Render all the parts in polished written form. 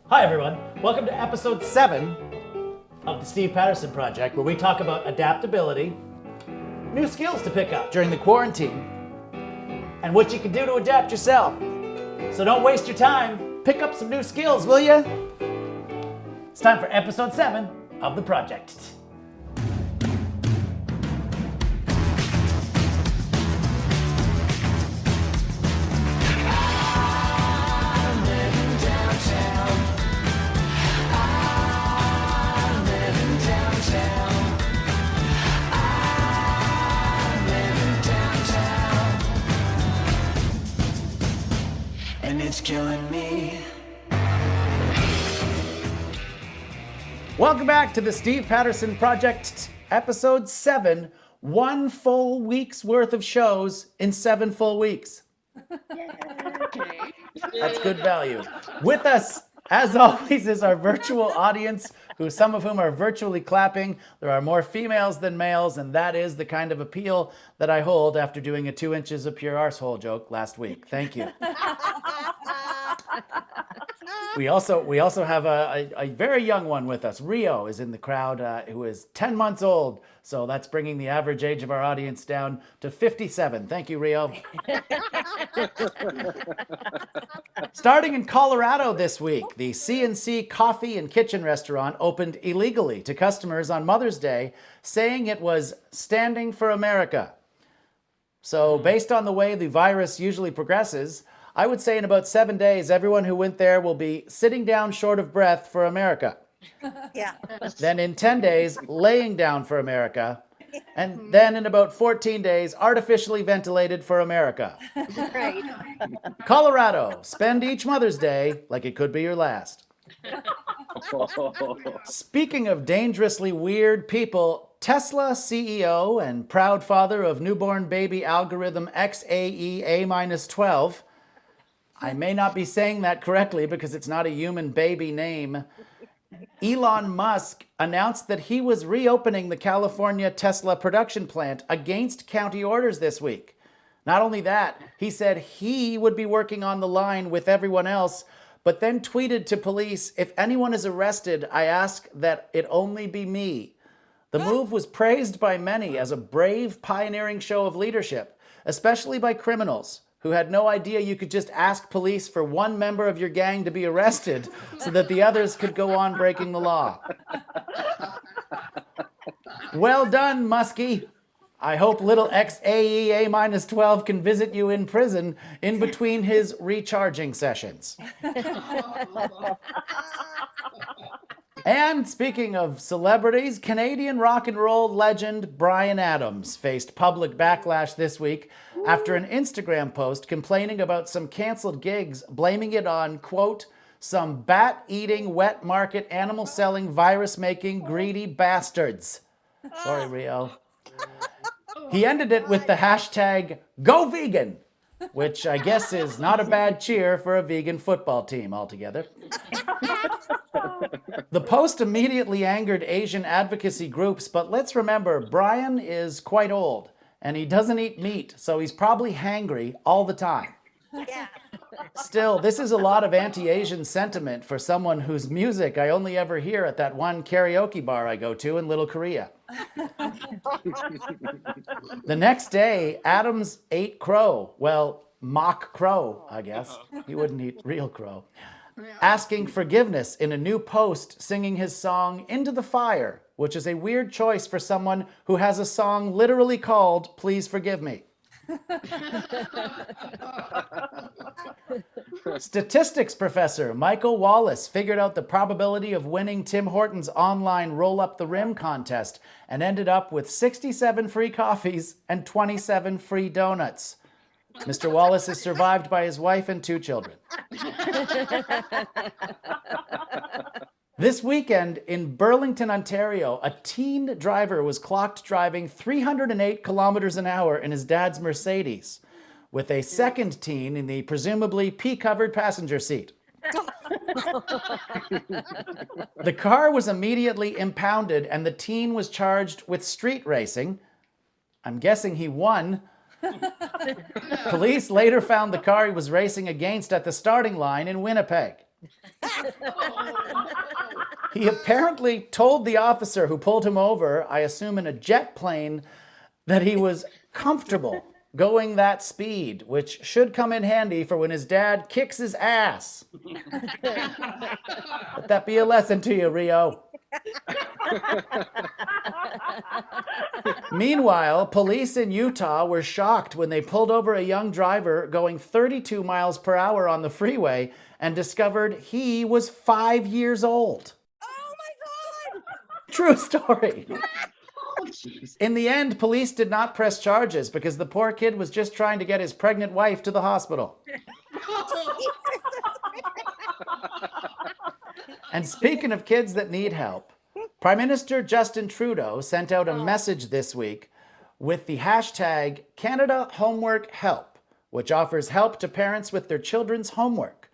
Hi everyone, welcome to episode 7 of the Steve Patterson Project, where we talk about adaptability, new skills to pick up during the quarantine, and what you can do to adapt yourself. So don't waste your time, pick up some new skills, will ya? It's time for episode 7 of the project. And it's killing me. Welcome back to the Steve Patterson Project, episode 7. 1 full week's worth of shows in 7 full weeks. That's good value. With us, as always, is our virtual audience, some of whom are virtually clapping. There are more females than males, and that is the kind of appeal that I hold after doing a 2 inches of pure arsehole joke last week. Thank you. We also have a very young one with us. Rio is in the crowd, who is 10 months old. So that's bringing the average age of our audience down to 57. Thank you, Rio. Starting in Colorado this week, the C&C Coffee and Kitchen restaurant opened illegally to customers on Mother's Day, saying it was standing for America. So based on the way the virus usually progresses, I would say in about 7 days, everyone who went there will be sitting down short of breath for America. Yeah. Then in 10 days, laying down for America. And then in about 14 days, artificially ventilated for America. Right. Colorado, spend each Mother's Day like it could be your last. Speaking of dangerously weird people, Tesla CEO and proud father of newborn baby algorithm XAEA-12, I may not be saying that correctly because it's not a human baby name, Elon Musk announced that he was reopening the California Tesla production plant against county orders this week. Not only that, he said he would be working on the line with everyone else, but then tweeted to police, "If anyone is arrested, I ask that it only be me." The move was praised by many as a brave, pioneering show of leadership, especially by criminals who had no idea you could just ask police for one member of your gang to be arrested so that the others could go on breaking the law. Well done, Muskie. I hope little XAEA-12 can visit you in prison in between his recharging sessions. And speaking of celebrities, Canadian rock and roll legend Bryan Adams faced public backlash this week after an Instagram post complaining about some canceled gigs, blaming it on, quote, some bat-eating, wet market, animal-selling, virus-making, greedy bastards. Sorry, Rio. He ended it with the hashtag #GoVegan, which I guess is not a bad cheer for a vegan football team altogether. The post immediately angered Asian advocacy groups, but let's remember, Bryan is quite old, and he doesn't eat meat, so he's probably hangry all the time. Yeah. Still, this is a lot of anti-Asian sentiment for someone whose music I only ever hear at that one karaoke bar I go to in Little Korea. The next day, Adams ate crow. Well, mock crow, I guess. He wouldn't eat real crow. Asking forgiveness in a new post singing his song Into the Fire, which is a weird choice for someone who has a song literally called Please Forgive Me. Statistics professor Michael Wallace figured out the probability of winning Tim Hortons' online Roll Up the Rim contest and ended up with 67 free coffees and 27 free donuts. Mr. Wallace is survived by his wife and 2 children. This weekend in Burlington, Ontario, a teen driver was clocked driving 308 kilometers an hour in his dad's Mercedes, with a second teen in the presumably pea-covered passenger seat. The car was immediately impounded and the teen was charged with street racing. I'm guessing he won. Police later found the car he was racing against at the starting line in Winnipeg. He apparently told the officer who pulled him over, I assume in a jet plane, that he was comfortable going that speed, which should come in handy for when his dad kicks his ass. Let that be a lesson to you, Rio. Meanwhile, police in Utah were shocked when they pulled over a young driver going 32 miles per hour on the freeway and discovered he was 5 years old. Oh my God! True story. In the end, police did not press charges because the poor kid was just trying to get his pregnant wife to the hospital. And speaking of kids that need help, Prime Minister Justin Trudeau sent out a message this week with the hashtag Canada Homework Help, which offers help to parents with their children's homework.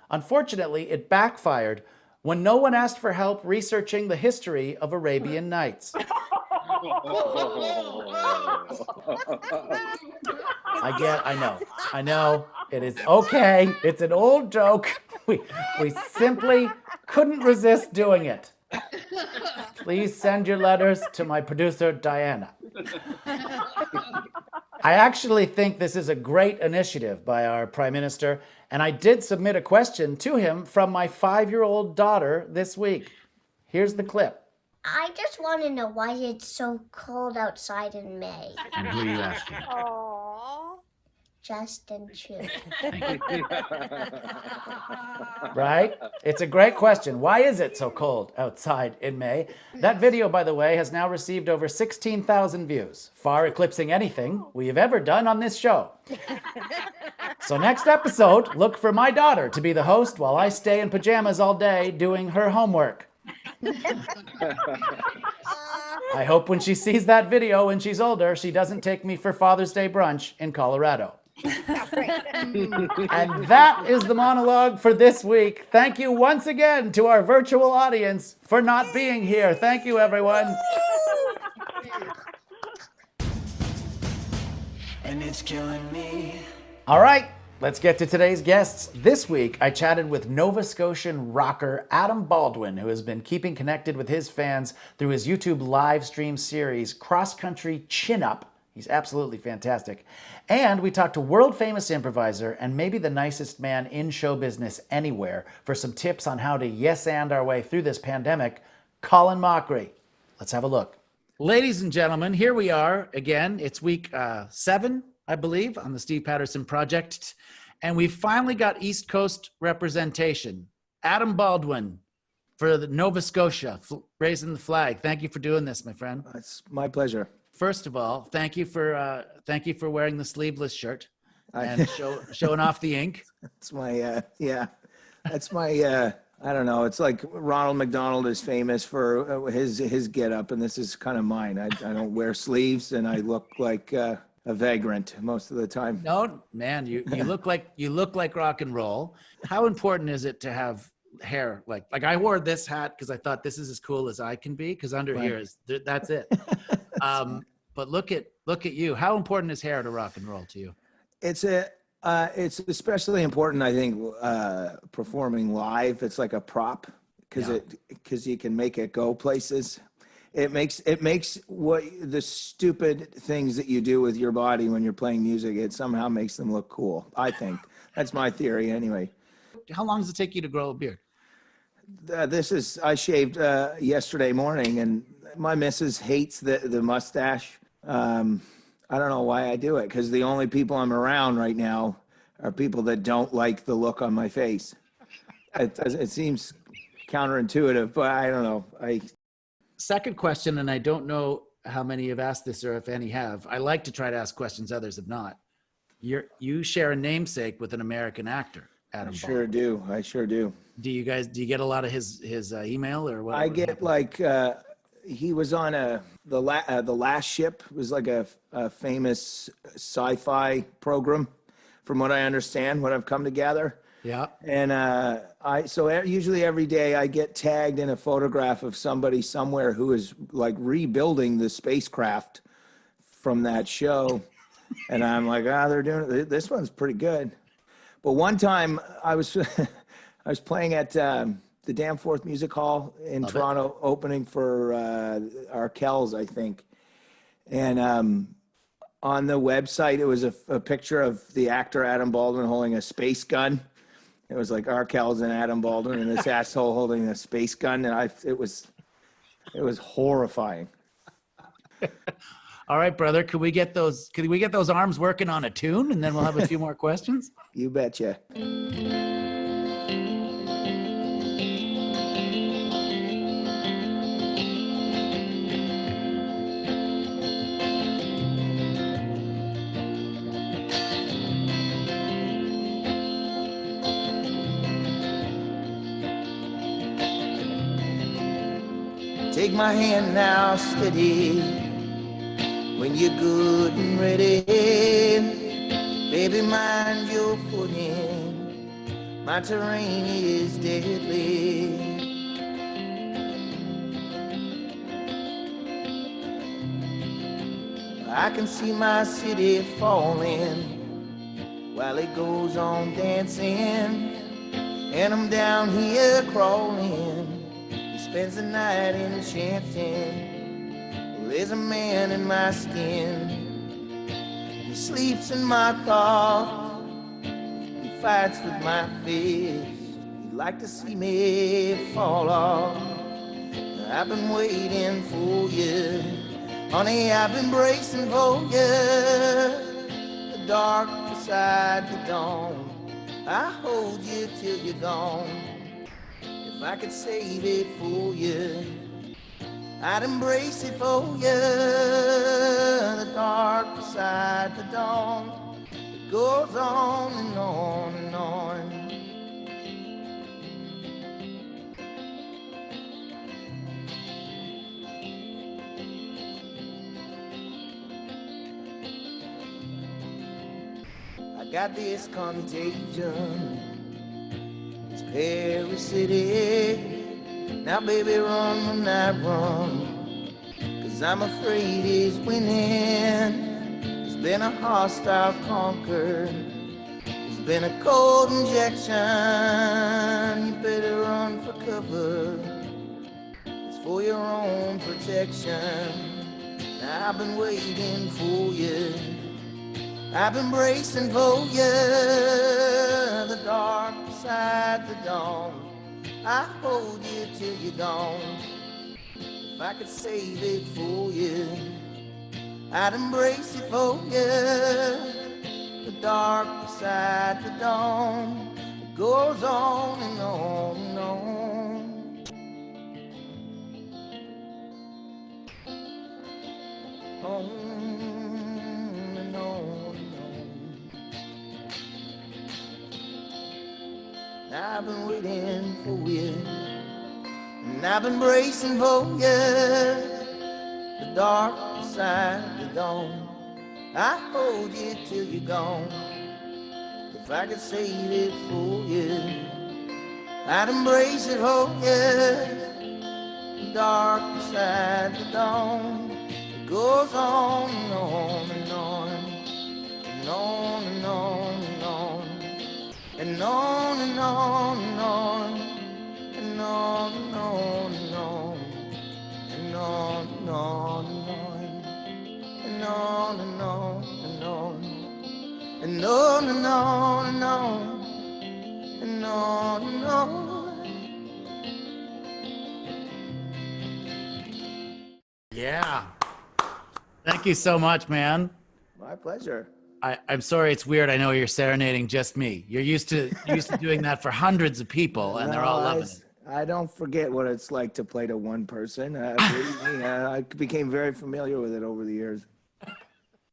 Unfortunately, it backfired when no one asked for help researching the history of Arabian Nights. I know. It is okay. It's an old joke. We simply couldn't resist doing it. Please send your letters to my producer, Diana. I actually think this is a great initiative by our Prime Minister, and I did submit a question to him from my 5-year-old daughter this week. Here's the clip. I just want to know why it's so cold outside in May. And who are you asking? Aww. Justin Trudeau. Right? It's a great question. Why is it so cold outside in May? That video, by the way, has now received over 16,000 views, far eclipsing anything we have ever done on this show. So next episode, look for my daughter to be the host while I stay in pajamas all day doing her homework. I hope when she sees that video when she's older, she doesn't take me for Father's Day brunch in Colorado. And that is the monologue for this week. Thank you once again to our virtual audience for not being here. Thank you, everyone. and it's killing me. All right, let's get to today's guests. This week, I chatted with Nova Scotian rocker Adam Baldwin, who has been keeping connected with his fans through his YouTube live stream series, Cross Country Chin Up. He's absolutely fantastic. And we talked to world-famous improviser and maybe the nicest man in show business anywhere for some tips on how to yes-and our way through this pandemic, Colin Mochrie. Let's have a look. Ladies and gentlemen, here we are again. It's week 7, I believe, on the Steve Patterson Projecttt. And we've finally got East Coast representation. Adam Baldwin for the Nova Scotia, raising the flag. Thank you for doing this, my friend. It's my pleasure. First of all, thank you for wearing the sleeveless shirt and showing off the ink. That's my That's my I don't know. It's like Ronald McDonald is famous for his get up, and this is kind of mine. I don't wear sleeves, and I look like a vagrant most of the time. No, man, you look like rock and roll. How important is it to have hair like I wore this hat because I thought this is as cool as I can be, because under here is that's it. But look at you. How important is hair to rock and roll to you? It's especially important, I think, performing live. It's like a prop because you can make it go places. It makes what the stupid things that you do with your body when you're playing music, it somehow makes them look cool. I think that's my theory anyway. How long does it take you to grow a beard? I shaved yesterday morning, and my missus hates the mustache. I don't know why I do it, because the only people I'm around right now are people that don't like the look on my face. It seems counterintuitive, but I don't know. Second question, and I don't know how many have asked this or if any have. I like to try to ask questions others have not. You share a namesake with an American actor, Adam Baldwin. I sure do. Do you get a lot of his email or what? I get he was on the Last Ship. It was like a famous sci-fi program, from what I understand, what I've come to gather. Yeah. And usually every day I get tagged in a photograph of somebody somewhere who is like rebuilding the spacecraft from that show. And I'm like, they're doing it. This one's pretty good. But one time I was I was playing at the Danforth Music Hall in Love it. Toronto, opening for Arkells, I think. And on the website, it was a picture of the actor Adam Baldwin holding a space gun. It was like Arkells and Adam Baldwin, and this asshole holding a space gun, and it was horrifying. All right, brother. Could we get those arms working on a tune, and then we'll have a few more questions? You betcha. Take my hand now, steady, when you're good and ready. Baby, mind your footing, my terrain is deadly. I can see my city falling while it goes on dancing, and I'm down here crawling. Spends the night enchanting. Well, there's a man in my skin. He sleeps in my thoughts. He fights with my fist. He'd like to see me fall off. I've been waiting for you. Honey, I've been bracing for you. The dark beside the dawn. I hold you till you're gone. If I could save it for you, I'd embrace it for you. The dark beside the dawn, it goes on and on and on. I got this contagion. It's Paris City. Now baby, run when I run, 'cause I'm afraid he's winning. There's been a hostile conquer. There's been a cold injection. You better run for cover. It's for your own protection. Now I've been waiting for you. I've been bracing for you. The dark beside the dawn. I hold you till you're gone. If I could save it for you, I'd embrace it for you. The dark beside the dawn, it goes on and on and on. On and on and on. I've been waiting for you, and I've been bracing for you. The dark beside the dawn, I hold you till you're gone. If I could save it for you, I'd embrace it for you. The dark beside the dawn, it goes on and on and on, and on and on and on. And on and on and on, and on and on and on, and on and on and on, and on and on and on, and on and on and on, and on and on. Yeah. Thank you so much, man. My pleasure. I'm sorry it's weird. I know you're serenading just me. You're used to doing that for hundreds of people, and they're all loving it. I don't forget what it's like to play to one person. Believe me, I became very familiar with it over the years.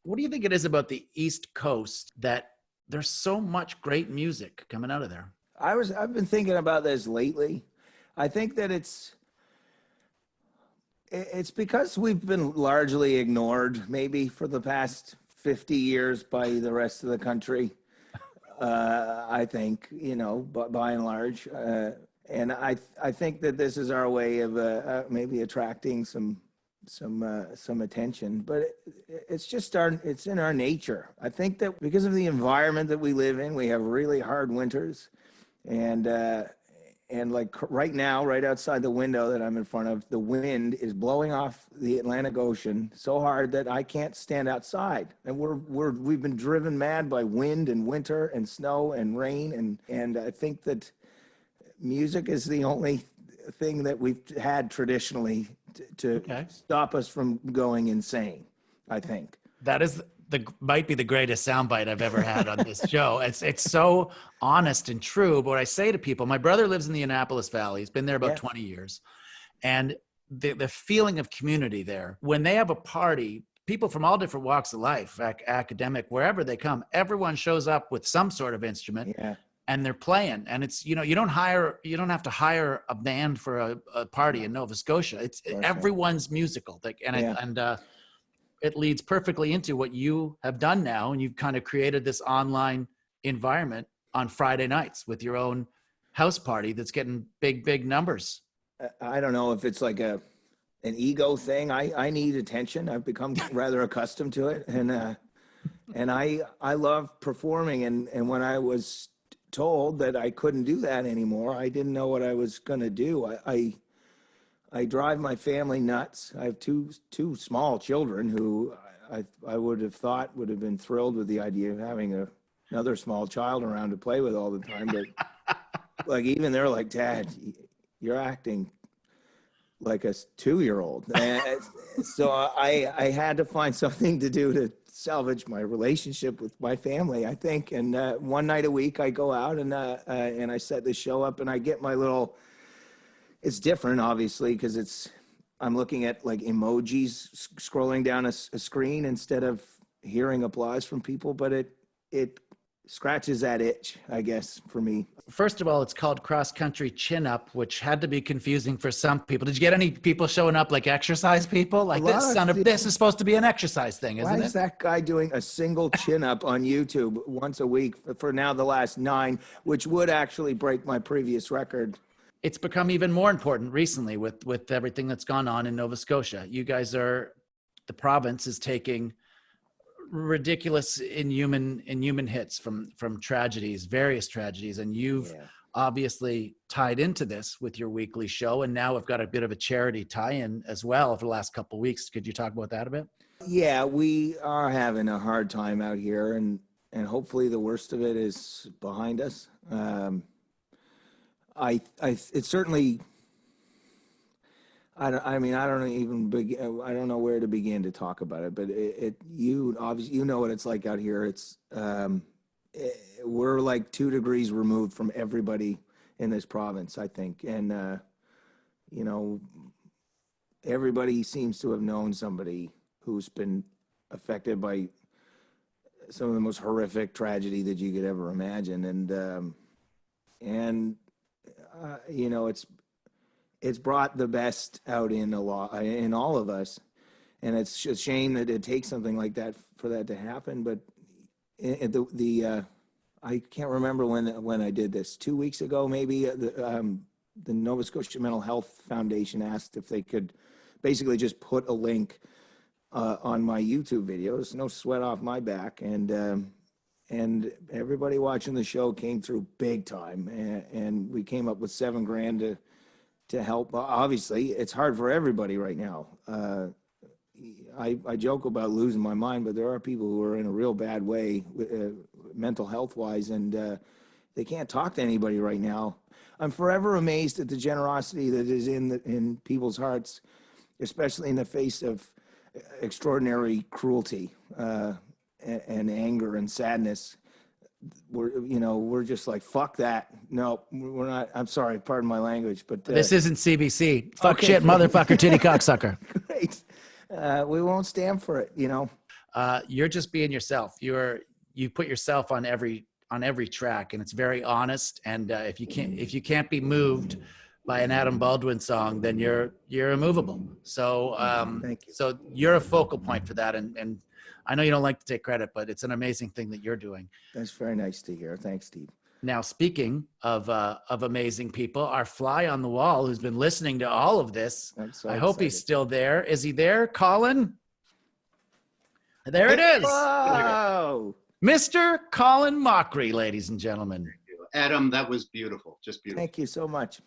What do you think it is about the East Coast that there's so much great music coming out of there? I've been thinking about this lately. I think that it's because we've been largely ignored, maybe for the past 50 years by the rest of the country. I think, but by and large, and I think that this is our way of maybe attracting some attention. But it's just it's in our nature. I think that because of the environment that we live in, we have really hard winters, and and like right now, right outside the window that I'm in front of, the wind is blowing off the Atlantic Ocean so hard that I can't stand outside. And we've been driven mad by wind and winter and snow and rain. And I think that music is the only thing that we've had traditionally to stop us from going insane, I think. That is might be the greatest soundbite I've ever had on this show. It's so honest and true. But what I say to people, my brother lives in the Annapolis Valley. He's been there about 20 years. And the feeling of community there, when they have a party, people from all different walks of life, academic, wherever they come, everyone shows up with some sort of instrument. Yeah. And they're playing, and it's, you don't have to hire a band for a party in Nova Scotia. It's everyone's musical, it leads perfectly into what you have done now, and you've kind of created this online environment on Friday nights with your own house party that's getting big numbers. I don't know if it's like an ego thing. I need attention. I've become rather accustomed to it, and I love performing, and when I was told that I couldn't do that anymore, I didn't know what I was going to do. I drive my family nuts. I have two small children who I would have thought would have been thrilled with the idea of having another small child around to play with all the time. But like, even they're like, Dad, you're acting like a 2-year-old. And so I had to find something to do to salvage my relationship with my family, I think. And one night a week I go out and I set the show up, and I get my little, it's different obviously because I'm looking at like emojis scrolling down a screen instead of hearing applause from people, but it scratches that itch, I guess, for me. First of all, it's called Cross Country Chin Up, which had to be confusing for some people. Did you get any people showing up like exercise people? Like, this is supposed to be an exercise thing, isn't it? Why is that guy doing a single chin up on YouTube once a week for now the last 9, which would actually break my previous record? It's become even more important recently with everything that's gone on in Nova Scotia. You guys the province is taking ridiculous inhuman hits from tragedies, various tragedies, and you've obviously tied into this with your weekly show, and now we've got a bit of a charity tie-in as well for the last couple of weeks. Could you talk about that a bit? Yeah, we are having a hard time out here, and hopefully the worst of it is behind us. It's certainly, I don't know where to begin to talk about it, but you obviously, you know what it's like out here. It's, we're like 2 degrees removed from everybody in this province, I think. And, everybody seems to have known somebody who's been affected by some of the most horrific tragedy that you could ever imagine. And it's brought the best out in all of us, and it's a shame that it takes something like that for that to happen. But I can't remember when I did this, 2 weeks ago maybe. The Nova Scotia Mental Health Foundation asked if they could basically just put a link on my YouTube videos, no sweat off my back, and everybody watching the show came through big time, and we came up with $7,000 to help. Obviously, it's hard for everybody right now. I joke about losing my mind, but there are people who are in a real bad way, mental health wise, and they can't talk to anybody right now. I'm forever amazed at the generosity that is in people's hearts, especially in the face of extraordinary cruelty and anger and sadness. We're just like, fuck that. No, we're not. I'm sorry, pardon my language, but this isn't CBC. Fuck shit, motherfucker, titty cocksucker. Great. We won't stand for it. You're just being yourself. You put yourself on every track, and it's very honest. And if you can't be moved by an Adam Baldwin song, then you're immovable. So thank you. So you're a focal point for that, and I know you don't like to take credit, but it's an amazing thing that you're doing. That's very nice to hear. Thanks, Steve. Now, speaking of amazing people, our fly on the wall who's been listening to all of this, I hope he's still there. Is he there, Colin? There it is. Whoa. Mr. Colin Mochrie, ladies and gentlemen. Adam, that was beautiful. Just beautiful. Thank you so much.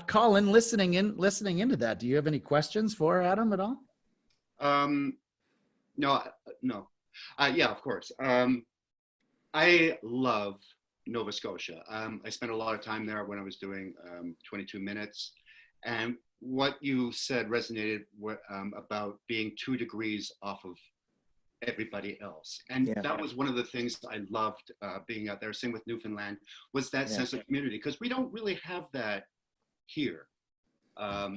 Colin, listening into that, do you have any questions for Adam at all? No. Yeah, of course. I love Nova Scotia. I spent a lot of time there when I was doing 22 Minutes. And what you said resonated about being 2 degrees off of everybody else. And that was one of the things I loved being out there. Same with Newfoundland, was that sense of community. Because we don't really have that here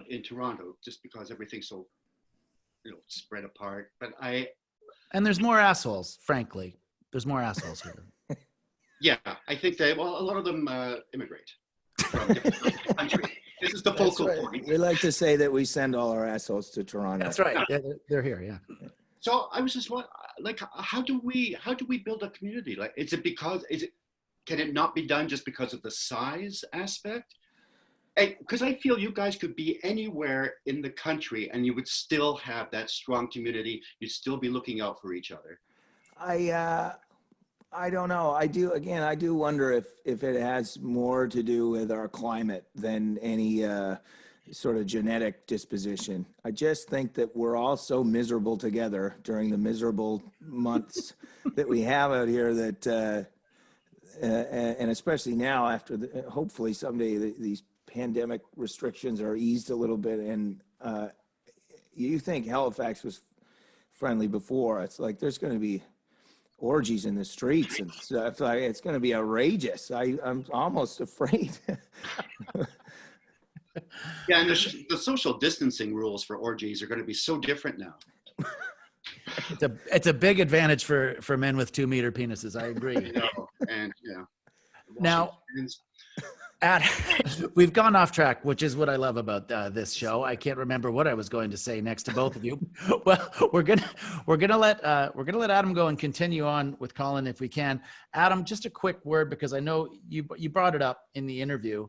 in Toronto, just because everything's so, spread apart. But And there's more assholes, frankly. There's more assholes here. Yeah, I think a lot of them immigrate from different countries. This is the focal point. We like to say that we send all our assholes to Toronto. That's right. Yeah, they're here. Yeah. So I was just like, how do we build a community? Like, can it not be done just because of the size aspect? Because I feel you guys could be anywhere in the country and you would still have that strong community. You'd still be looking out for each other. I don't know. I do wonder if it has more to do with our climate than any sort of genetic disposition. I just think that we're all so miserable together during the miserable months that we have out here that, and especially now after hopefully someday these pandemic restrictions are eased a little bit. And you think Halifax was friendly before. It's like there's going to be orgies in the streets and stuff. Like, it's going to be outrageous. I'm almost afraid. Yeah, and the social distancing rules for orgies are going to be so different now. It's a big advantage for men with 2-meter penises. I agree. And Now, we've gone off track, which is what I love about this show. I can't remember what I was going to say next to both of you. Well, we're gonna let Adam go and continue on with Colin if we can. Adam, just a quick word, because I know you brought it up in the interview.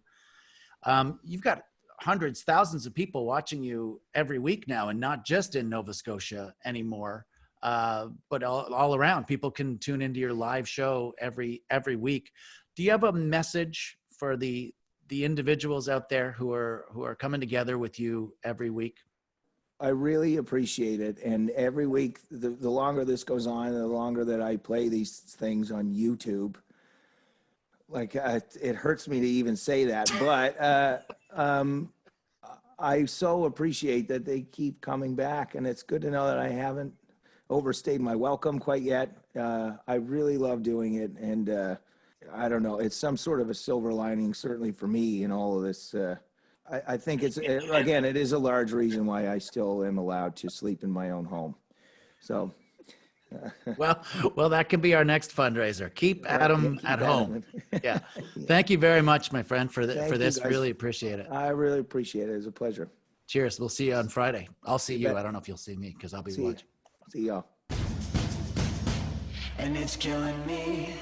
You've got hundreds, thousands of people watching you every week now, and not just in Nova Scotia anymore, but all around. People can tune into your live show every week. Do you have a message for the individuals out there who are coming together with you every week? I really appreciate it. And every week, the longer this goes on, the longer that I play these things on YouTube, like it hurts me to even say that, but I so appreciate that they keep coming back, and it's good to know that I haven't overstayed my welcome quite yet. I really love doing it, and I don't know, it's some sort of a silver lining, certainly for me in all of this. I think it is a large reason why I still am allowed to sleep in my own home. So. Well, that could be our next fundraiser. Keep Adam at home. Yeah. Thank you very much, my friend, for this. Really appreciate it. I really appreciate it. It was a pleasure. Cheers. We'll see you on Friday. I'll see you. I don't know if you'll see me because I'll be watching. See y'all. And it's killing me.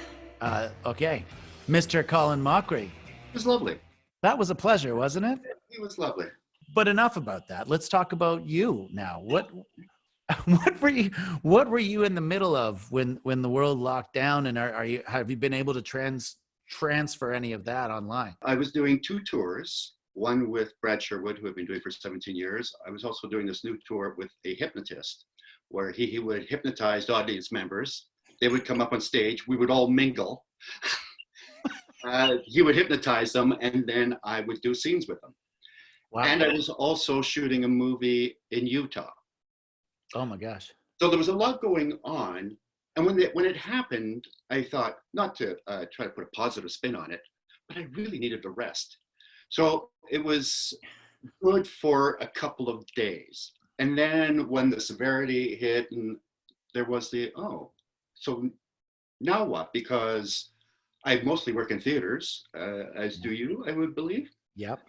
Okay. Mr. Colin Mochrie. It was lovely. That was a pleasure, wasn't it? It was lovely. But enough about that. Let's talk about you now. What were you in the middle of when the world locked down, and have you been able to transfer any of that online? I was doing 2 tours, one with Brad Sherwood, who I've been doing for 17 years. I was also doing this new tour with a hypnotist, where he would hypnotize audience members. They would come up on stage. We would all mingle. He would hypnotize them, and then I would do scenes with them. Wow. And I was also shooting a movie in Utah. Oh my gosh. So there was a lot going on. And when it happened, I thought, not to try to put a positive spin on it, but I really needed a rest. So it was good for a couple of days. And then when the severity hit, and there was so now what? Because I mostly work in theaters, as do you, I would believe. Yep.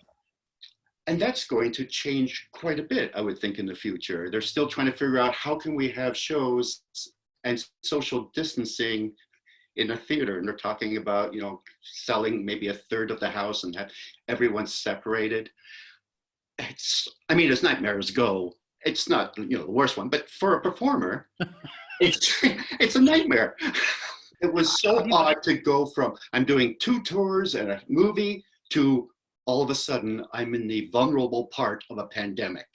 And that's going to change quite a bit, I would think, in the future. They're still trying to figure out how can we have shows and social distancing in a theater. And they're talking about, selling maybe a third of the house and have everyone separated. As nightmares go, it's not, the worst one, but for a performer, it's a nightmare. It was so odd to go from I'm doing 2 tours and a movie to all of a sudden I'm in the vulnerable part of a pandemic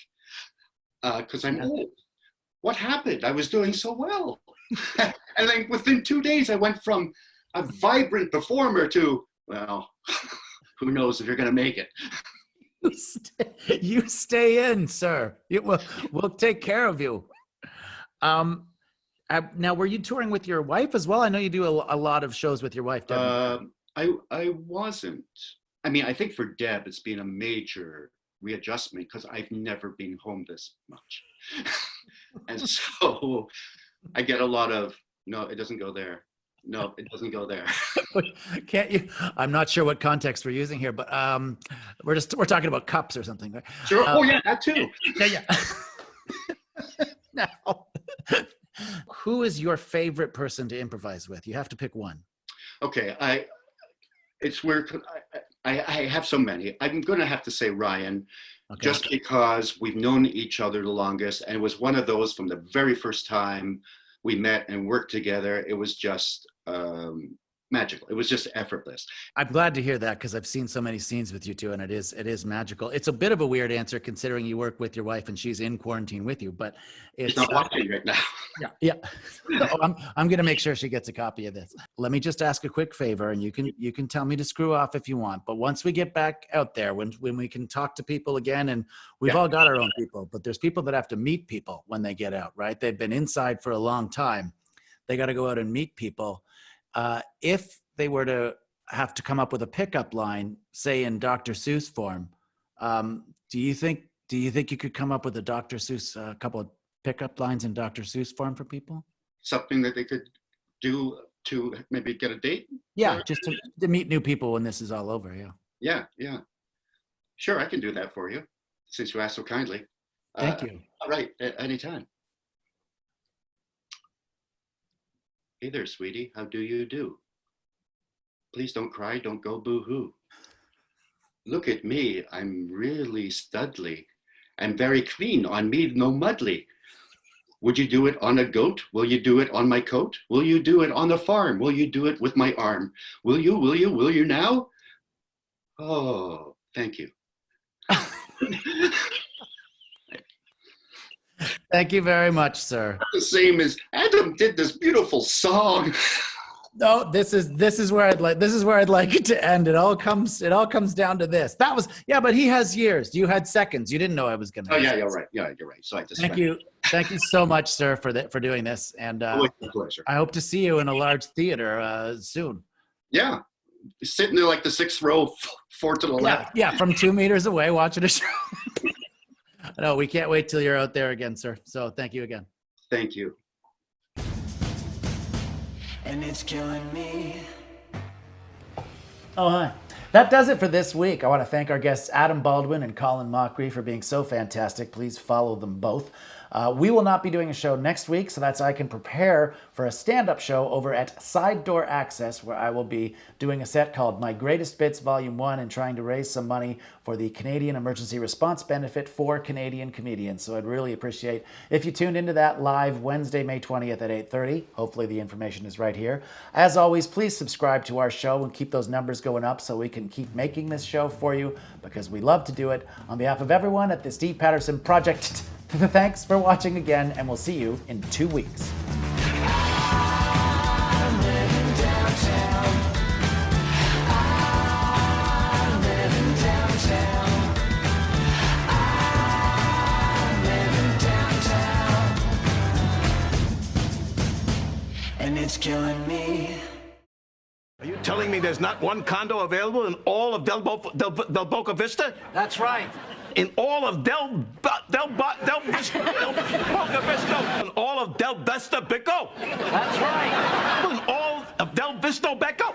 because I'm old. What happened? I was doing so well. And then within 2 days, I went from a vibrant performer to, well, who knows if you're going to make it. You stay in, sir. We'll take care of you. Now, were you touring with your wife as well? I know you do a lot of shows with your wife, Deb. I wasn't. I mean, I think for Deb, it's been a major readjustment because I've never been home this much. And so I get a lot of, no, it doesn't go there. No, it doesn't go there. Can't you? I'm not sure what context we're using here, but we're talking about cups or something, right? Sure. Oh yeah, that too. Yeah. Now, who is your favorite person to improvise with? You have to pick one. Okay, it's weird. I have so many. I'm going to have to say Ryan, just because we've known each other the longest, and it was one of those from the very first time we met and worked together. It was just magical. It was just effortless. I'm glad to hear that because I've seen so many scenes with you two, and it is magical. It's a bit of a weird answer considering you work with your wife and she's in quarantine with you, but it's not watching right now. Yeah. No, I'm going to make sure she gets a copy of this. Let me just ask a quick favor, and you can tell me to screw off if you want. But once we get back out there, when we can talk to people again, and we've all got our own people, but there's people that have to meet people when they get out, right? They've been inside for a long time. They got to go out and meet people. If they were to have to come up with a pickup line, say in Dr. Seuss form, do you think you could come up with a Dr. Seuss, a couple of pickup lines in Dr. Seuss form for people? Something that they could do to maybe get a date? Yeah, just to meet new people when this is all over, yeah. Yeah. Sure, I can do that for you, since you asked so kindly. Thank you. All right, anytime. Hey there, sweetie, how do you do? Please don't cry, don't go boo-hoo. Look at me, I'm really studly and very clean, on me no mudly. Would you do it on a goat? Will you do it on my coat? Will you do it on the farm? Will you do it with my arm? Will you now? Oh, thank you. Thank you very much, sir. The same as Adam did this beautiful song. No, this is where I'd like it to end. It all comes down to this. That was, but he has years. You had seconds. You didn't know I was going to. Oh yeah, you're right. Yeah, you're right. So I just thank you so much, sir, for doing this. And always a pleasure. I hope to see you in a large theater soon. Yeah, sitting there like the 6th row, 4 to the left. Yeah, from 2 meters away, watching a show. No, we can't wait till you're out there again, sir. So thank you again. Thank you. And it's killing me. Oh, hi. That does it for this week. I want to thank our guests Adam Baldwin and Colin Mochrie for being so fantastic. Please follow them both. We will not be doing a show next week, so that's I can prepare for a stand-up show over at Side Door Access, where I will be doing a set called My Greatest Bits Volume 1 and trying to raise some money for the Canadian Emergency Response Benefit for Canadian comedians. So I'd really appreciate if you tuned into that live Wednesday, May 20th at 8:30. Hopefully the information is right here. As always, please subscribe to our show and keep those numbers going up so we can keep making this show for you, because we love to do it. On behalf of everyone at the Steve Patterson Projecttt, thanks for watching again, and we'll see you in 2 weeks. I'm living downtown. I'm living downtown. I'm living downtown. And it's killing me. Are you telling me there's not one condo available in all of Del Boca Vista? That's right. In all of Del Boca Vista? In all of Del Vista Bico? That's right. In all of Del Visto Becco?